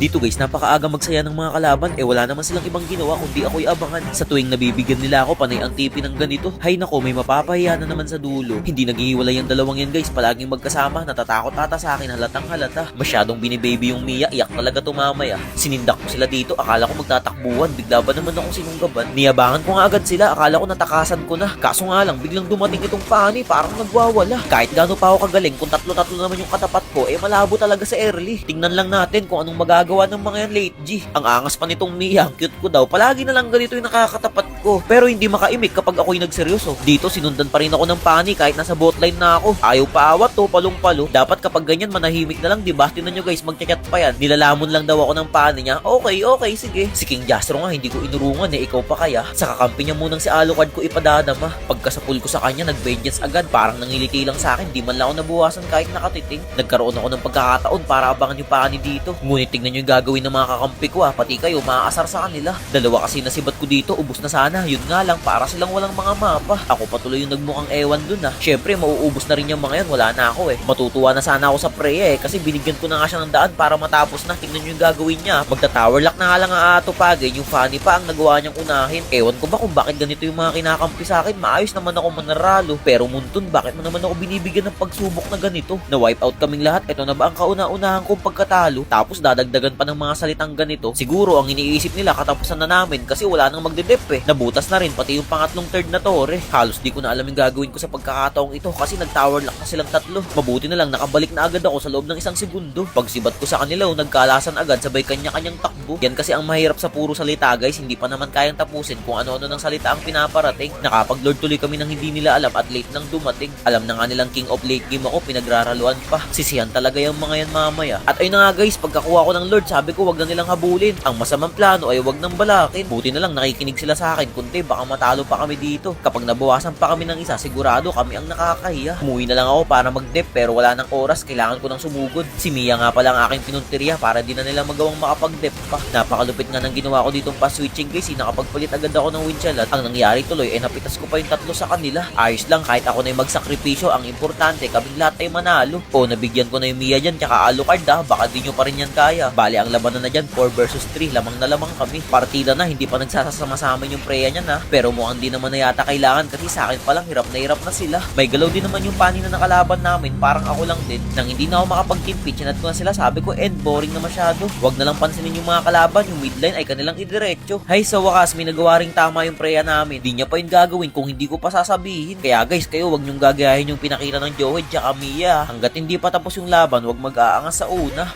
Dito guys, napakaaga magsaya ng mga kalaban, wala naman silang ibang ginawa kundi ako'y abangan. Sa tuwing nabibigyan nila ako panay ang tipi ng ganito, hay nako, may mapapahiya na naman sa dulo. Hindi naghihiwalay ang dalawang yan guys, palaging magkasama, natatakot ata sa akin, halatang halata. Masyadong binibaby yung Mia, iyak talaga tumamaya. Sinindak ko sila dito, akala ko magtatakbuhan, bigla ba naman akong sinunggaban. Niyabangan ko nga agad sila, akala ko natakasan ko na. Kaso nga lang, biglang dumating itong Fanny, parang nagwawala. Kahit gaano pa ako kagaling, kung tatlo-tatlo naman yung katapat ko, malabo talaga sa early. Tingnan lang natin kung anong magagawa ng mga yan late G. Ang angas pa nitong Mia, ang cute ko daw. Palagi na lang ganito yung nakakatapat ko. Pero hindi makaimik kapag ako'y nagseryoso. Dito sinundan pa rin ako ng Fanny kahit nasa botline na ako. Ayaw pa awat to, palong-palo. Dapat kapag ganyan manahimik na lang, diba? Tingnan nyo guys, magchat pa yan. Nilalamon lang daw ako ng Fanny niya. Okay, sige. Si King Jastro nga, hindi ko inurungan ikaw pa kaya. Sa kakampi niya munang si Alucard ko ipadadama. Pagkasapul ko sa kanya, nag-vengeance agad. Parang nangiliti lang sa akin, di man lang ako nabuwasan kahit nakatiting. Nagkaroon ako ng pagkakataon para abangan yung Fanny dito. Ngunit tignan nyo yung gagawin ng mga kakampi ko pati kayo maaasar sa kanila. Dalawa kasi nasibat ko dito, ubos na sana. Yun nga lang, para silang walang mga mapa. Ako patuloy yung nagmukhang ewan dun Syempre, mauubos na rin yung mga yan, wala na ako Matutuwa na sana ako sa Freya kasi binigyan ko na nga siya ng daan para matapos na. Tignan nyo yung gagawin niya. Magta-tower lock na nga lang aatupagin, yung Fanny pa ang nagawa niyang unahin. Ewan ko ba kung bakit ganito yung mga kinakampi sa akin. Maayos naman ako manaralo. Pero Muntun, bakit mo naman ako binibigyan ng pagsubok na ganito? Na-wipe out kaming lahat, eto na ba ang kauna-unahan kong pagkatalo? Tapos dadagdagan pa ng mga salitang ganito. Siguro ang iniisip nila katapusan na namin kasi wala nang magdedep Nabutas na rin pati yung pangatlong third na tore. Halos di ko na alam yung gagawin ko sa pagkakataong ito kasi nag-tower lock na silang tatlo. Mabuti na lang nakabalik na agad ako sa loob ng 1 segundo. Pagsibat ko sa kanila nagkalasan agad sabay kanya-kanyang takbo. Yan kasi ang mahirap sa puro salita guys, hindi pa naman kayang tapusin kung ano-ano ng salita ang pinaparating. Nakapag-lord tuloy kami nang hindi nila alam at late nang dumating. Alam na nga nilang king of late game ako, pinagraraluan pa. Sisihan talaga yung mga yan mamaya. At ayun na nga guys, pagkakuha ko ng lord, sabi ko wag na nilang habulin. Ang masamang plano ay wag nang balakin. Buti na lang nakikinig sila sa akin, kundi baka matalo pa kami dito. Kapag nabawasan pa kami ng isa, sigurado kami ang nakakahiya. Umuwi na lang ako para mag-dep pero wala nang oras, kailangan ko nang sumugod. Si Mia nga pala ang aking pinunteriya para di na nila magawang makapag-dep pa. Napakalupit nga ng ginawa ko ditong pa-switching guys, nakapagpalit agad ako ng windshell at ang nangyari tuloy napitas ko pa yung tatlo sa kanila. Ayos lang kahit ako na yung magsakripisyo, ang importante kaming lahat ay manalo. Nabigyan ko na yung Mia dyan tsaka Alucard baka di nyo pa rin yan kaya. Bali ang labanan na dyan 4 versus 3, lamang na lamang kami. Partida na, hindi pa nagsasama sa amin yung Freya niyan pero mukhang di naman na yata kailangan kasi sa akin palang hirap na sila. May galaw din naman yung Fanny na nakalaban namin, parang ako lang din. Nang hindi na ako makapag-team pitch, chinat ko na sila, sabi ko boring na masyado. Wag na lang pansinin yung mga kalaban, yung midline ay kanilang idiretso. Hay sa wakas, may nagawa ring tama yung Freya namin. Di niya pa yung gagawin kung hindi ko pa sasabihin. Kaya guys, kayo wag nyong gagayahin yung pinakita ng Joey tsaka Mia. Hanggat hindi pa tapos yung laban, wag mag-aangas sa una.